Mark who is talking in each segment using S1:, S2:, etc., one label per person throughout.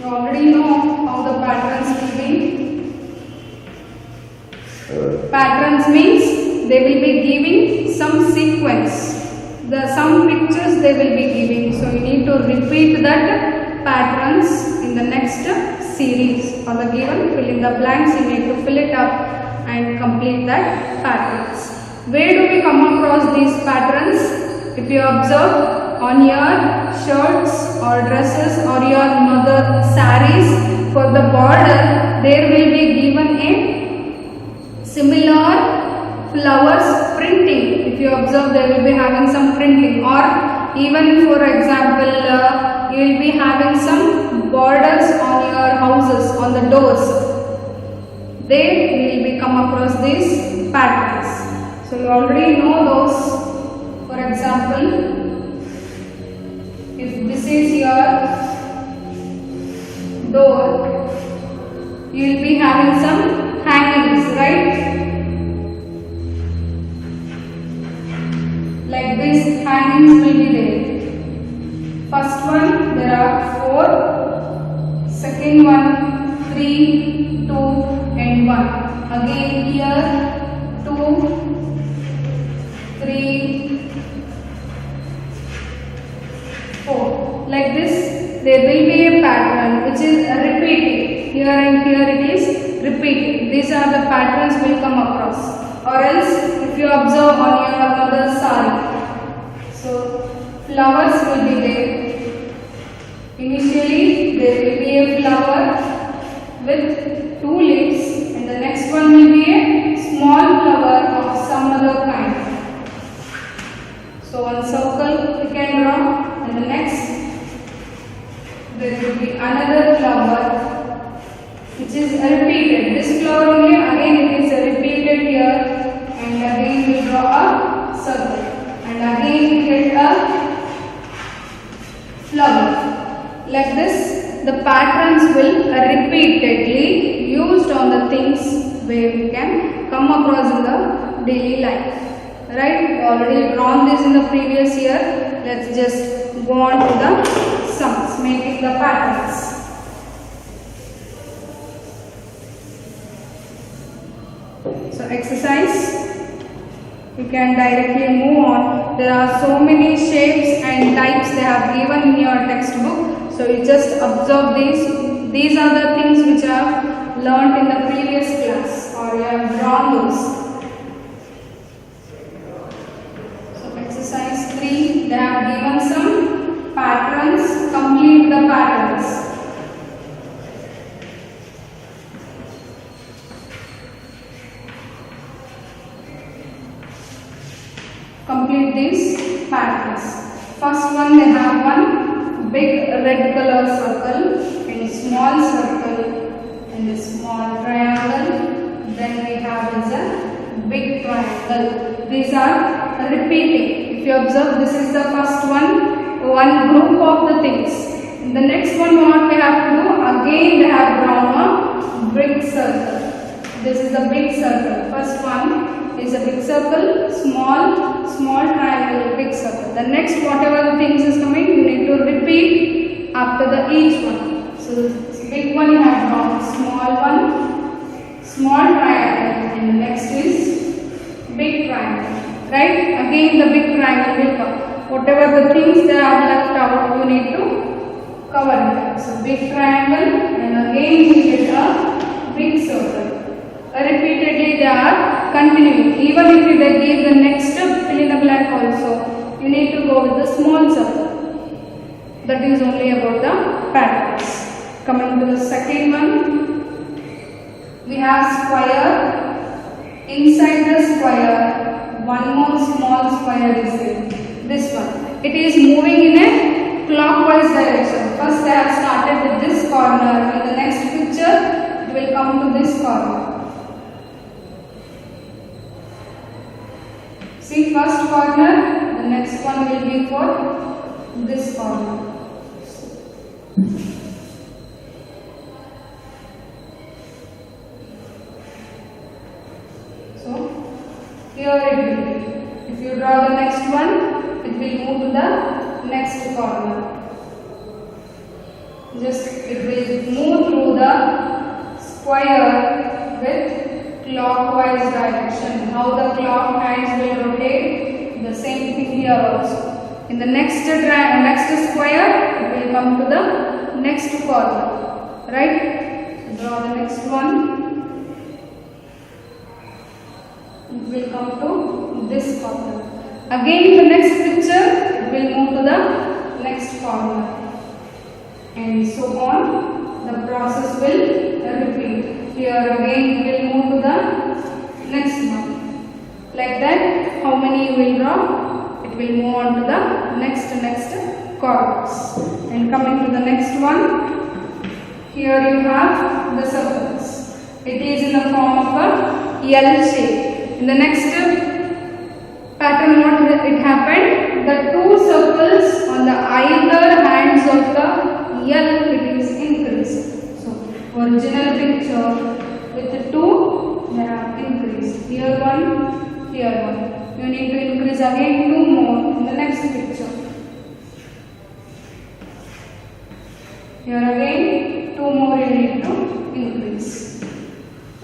S1: already know how the patterns will be. Patterns means they will be giving some sequence. Some pictures they will be giving. So you need to repeat that patterns in the next series or the given fill in the blanks. You need to fill it up and complete that patterns. Where do we come across these patterns? If you observe on your shirts or dresses or your mother saris, for the border there will be given a similar flowers printing. If you observe, they will be having some printing, or even for example you will be having some borders on your houses, on the doors. There you will be come across these patterns. So you already know those. For example, if this is your door, you will be having some hangings, right? Like this, hangings will be there. First one, there are 4. Second one, 3, 2 and 1. Again here 2, 3, 4. Like this, there will be a pattern which is repeating. Here and here it is repeating. These are the patterns will come across. Or else, if you observe on your mother's sari, so flowers will be there. Initially, there will be a flower with 2 leaves, and the next one will be a small flower of some other kind. So one circle we can draw, and the next there will be another flower which is repeated. This flower only again it is repeated here, and again we draw a circle, and again we get a flower. Like this, the patterns will repeatedly used on the things where we can come across in the daily life. Right? We already drawn this in the previous year. Let's just go on to the sums, making the patterns. So exercise, you can directly move on. There are so many shapes and types they have given in your textbook. So you just observe these. These are the things which I have learnt in the previous class, or you have drawn those. So exercise 3, they have given some patterns. Complete the patterns. Complete these patterns. First one, they have one big red color circle, and a small circle, and a small triangle. Then we have is a big triangle. These are repeating. If you observe, this is the first one group of the things. In the next one, what we have to do? Again, they have drawn a big circle. This is the big circle. First one is a big circle, small triangle, big circle. The next, whatever the things is coming, you need to repeat after the each one. So this big one you have drawn, small one, small triangle, and the next is big triangle. Right? Again the big triangle will come. Whatever the things they have left out, you need to cover it. So big triangle, and again you get a big circle. Repeatedly they are continuing. Even if they give the next fill in the blank also, you need to go with the small circle. That is only about the patterns. Coming to the second one, we have square. Inside the square, one more small square is there. This one. It is moving in a clockwise direction. First they have started with this corner. In the next picture, it will come to this corner. See, first corner, the next one will be for this corner. So, here it will be. If you draw the next one, it will move to the next corner. just it will move through the square with clockwise direction. How the clock hands will rotate, the same thing here also. In the next square, it will come to the next corner, right? So draw the next one. It will come to this corner. Again, in the next picture, it will move to the next corner. And so on, the process will repeat. Here again, we will move to the next one. Like that, how many you will draw? It will move on to the next corners. And coming to the next one, here you have the circles. It is in the form of a L shape. In the next pattern, what it happened? The two circles on the either hands of the L, it is increased. So, original picture with the two, they have increased. Here one, here one. You need to increase again two more in the next picture. Here again, two more you need to increase.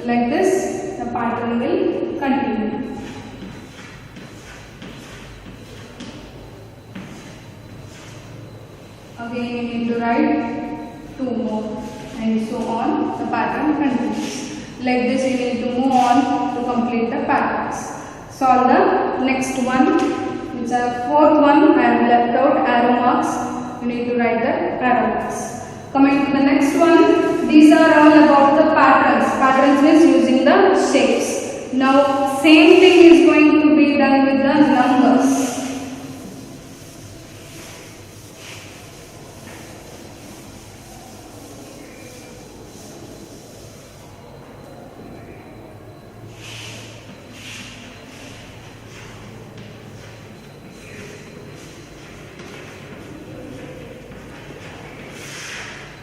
S1: Like this, the pattern will continue. Again, you need to write two more, and so on. The pattern continues. Like this, you need to move on to complete the patterns. Solve the next one, which are fourth one. I have left out arrow marks. You need to write the arrow marks. Coming to the next one, these are all about the patterns. Patterns means using the shapes. Now, same thing is going to be done with the numbers.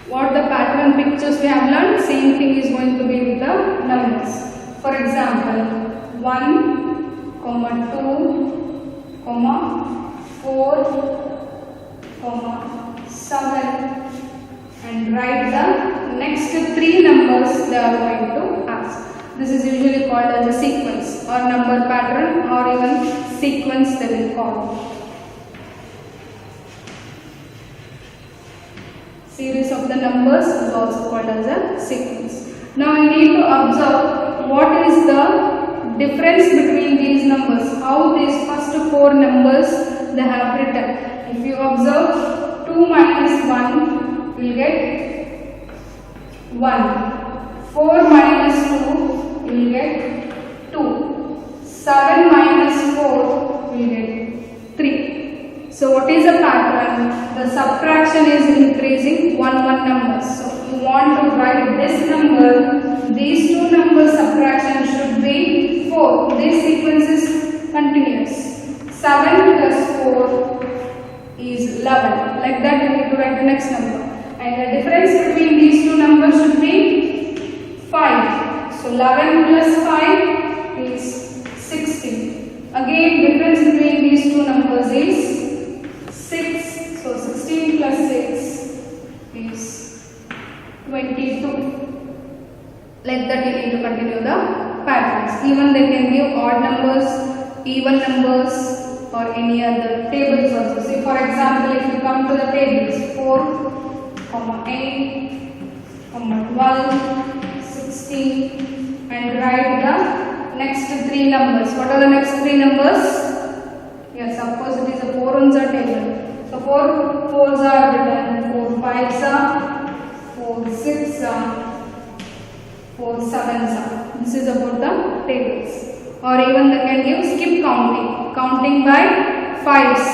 S1: What the pattern pictures we have learned, same thing is going to be with the numbers. For example, 1, 2, 4, 7, and write the next three numbers they are going to ask. This is usually called as a sequence or number pattern, or even sequence they will call. Series of the numbers is also called as a sequence. Now you need to observe what is the difference between these numbers, how these first four numbers they have written. If you observe, 2 minus 1 will get 1, 4 minus 2 will get 2, 7 minus 4 will get 3. So what is the pattern? The subtraction is increasing 1 numbers. So you want to write this number, these two numbers subtraction should be 4. This sequence is continuous. 7 plus 4 is 11. Like that you need to write the next number. And the difference between these two numbers should be 5. So 11 plus 5 is 16. Again, difference between these two numbers is 6. So 16 plus 6 is 22. Like that you need to continue the patterns. Even they can give odd numbers, even numbers, or any other tables also. See, for example, if you come to the tables 4, 8, 12, 16, and write the next three numbers. What are the next three numbers? Yes, of course it is a 4 ones are taken. So 4 4s are written, 4 5s are, 4 6s are, 4 7s are. This is about the tables. Or even they can give skip counting. Counting by 5s,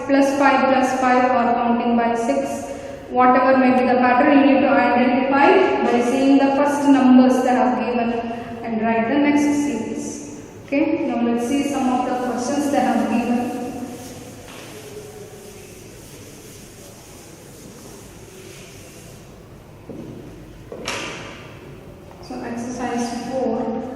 S1: plus 5 plus 5, or counting by 6. Whatever may be the pattern, you need to identify by seeing the first numbers they have given and write the next series. Okay, now let's see some of the questions they have given. So exercise 4.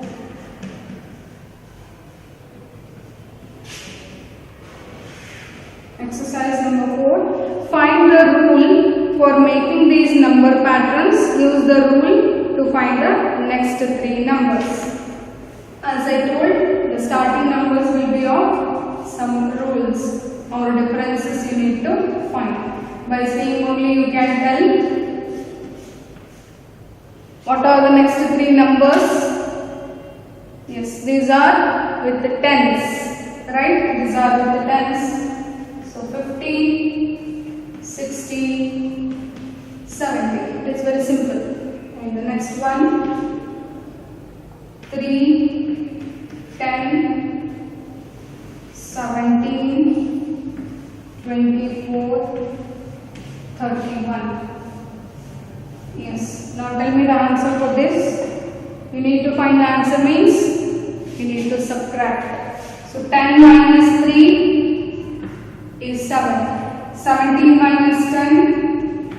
S1: Exercise number 4. Find the rule for making these number patterns, use the rule to find the next 3 numbers. As I told, the starting numbers will be of some rules or differences you need to find. By seeing only you can tell what are the next 3 numbers. Yes, these are with the tens, right? These are with the tens. So 50, 60, 70. It is very simple. And the next one, 3, 10, 17, 24, 31. Yes. Now tell me the answer for this. You need to find the answer means you need to subtract. So 10 minus 3 is 7. 17 minus 10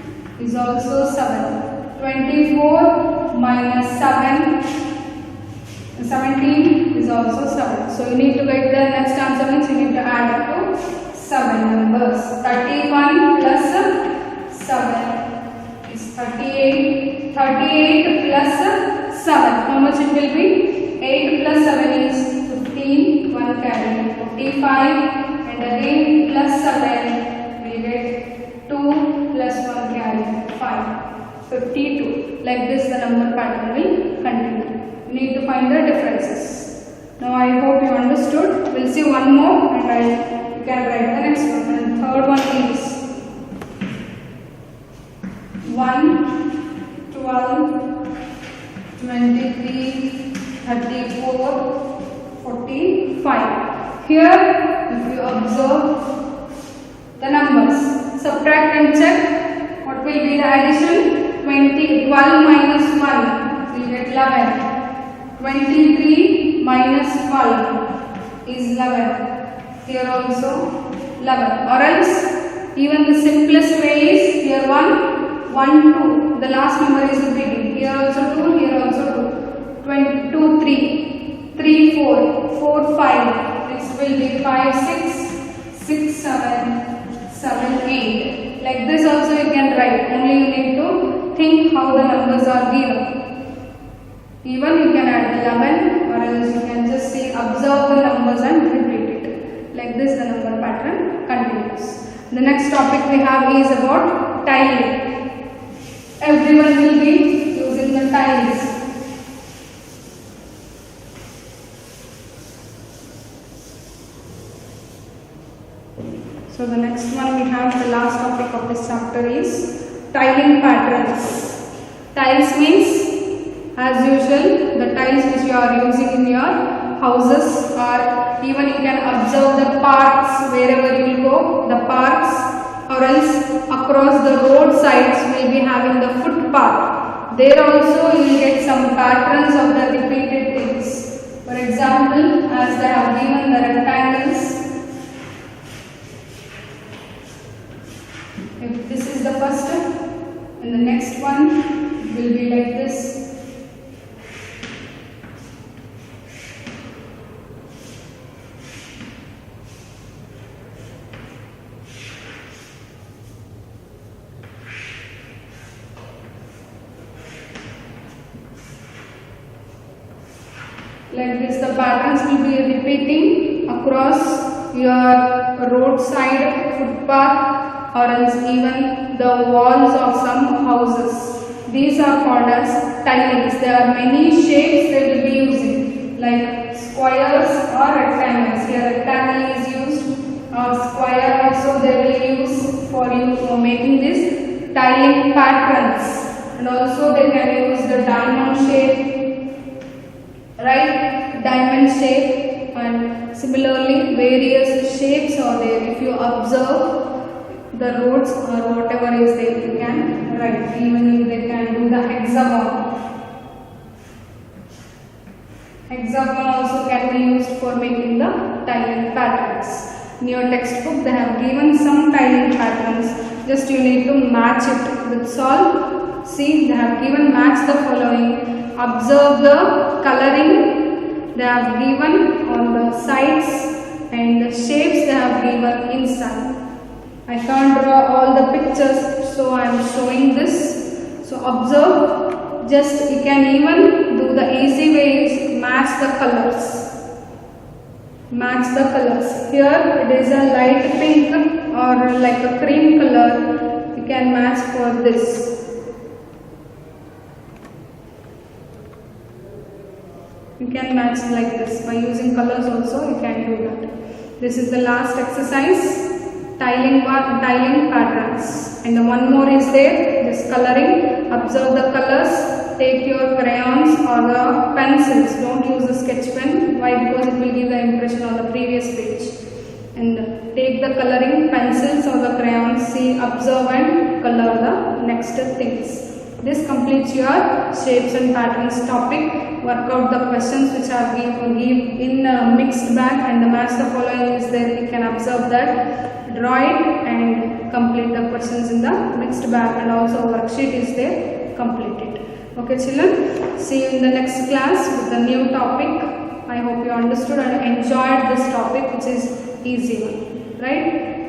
S1: is also 7. 24 minus 7, 17 is also 7. So you need to get the next answer means you need to add up to 7 numbers. 31 plus 7 is 38. 38 plus 7. How much it will be? 8 plus 7 is 15. 1 carry. 45. And again plus 7 we get 2 plus 1 carry. 5. 52. Like this the number pattern will continue. You need to find the differences. Now I hope you understood. We'll see one more and you can write the next one. And third one is 1, 12, 23, 34, 45. Here if you observe the numbers, subtract and check what will be the addition. 12 minus 1 we get 11. 23 minus 12 is 11. Here also 11. Or else even the simplest way is here 1, 2. The last number is repeating. Here also 2, here also 2. 2, 3. 3, 4. 4, 5. This will be 5, 6. 6, 7. 7, 8. Like this also you can write. Only you need to think how the numbers are given. Even you can add 11 or else you can just say observe the numbers and repeat it. Like this the number pattern continues. The next topic we have is about tiling. Everyone will be using the tiles. So the next one we have, the last topic of this chapter is tiling patterns. Tiles means, as usual, the tiles which you are using in your houses, or even you can observe the parks wherever you will go, the parks, or else across the roadsides will be having the footpath. There also you will get some patterns of the repeated things. For example, as they have given the rectangles, if this is the first step, and the next one will be like this. Like this the patterns will be repeating across your roadside footpath or else even the walls of some houses. These are called as tilings. There are many shapes they will be using, like squares or rectangles. Here rectangle is used, or square also they will use for making these tiling patterns. And also they can use the diamond shape, right? Diamond shape, and similarly various shapes are there. If you observe the roads or whatever is there, you can write. Even they can do the hexagon. Hexagon also can be used for making the tiling patterns. In your textbook they have given some tiling patterns. Just you need to match it with solve. See, they have given match the following. Observe the coloring they have given on the sides and the shapes they have given inside. I can't draw all the pictures, so I am showing this. So observe, just you can even do the easy way is match the colors. Match the colors. Here it is a light pink or like a cream color. You can match for this. You can match like this by using colors also. You can do that. This is the last exercise. Tiling patterns, and the one more is there, this coloring. Observe the colors, take your crayons or the pencils, don't use the sketch pen. Why? Because it will give the impression on the previous page. And take the coloring pencils or the crayons, see, observe and color the next things. This completes your shapes and patterns topic. Work out the questions which are given in a mixed bag, and the match the following is there. You can observe that. Draw it and complete the questions in the mixed bag, and also worksheet is there. Complete it. Okay children, see you in the next class with a new topic. I hope you understood and enjoyed this topic, which is easy one, right?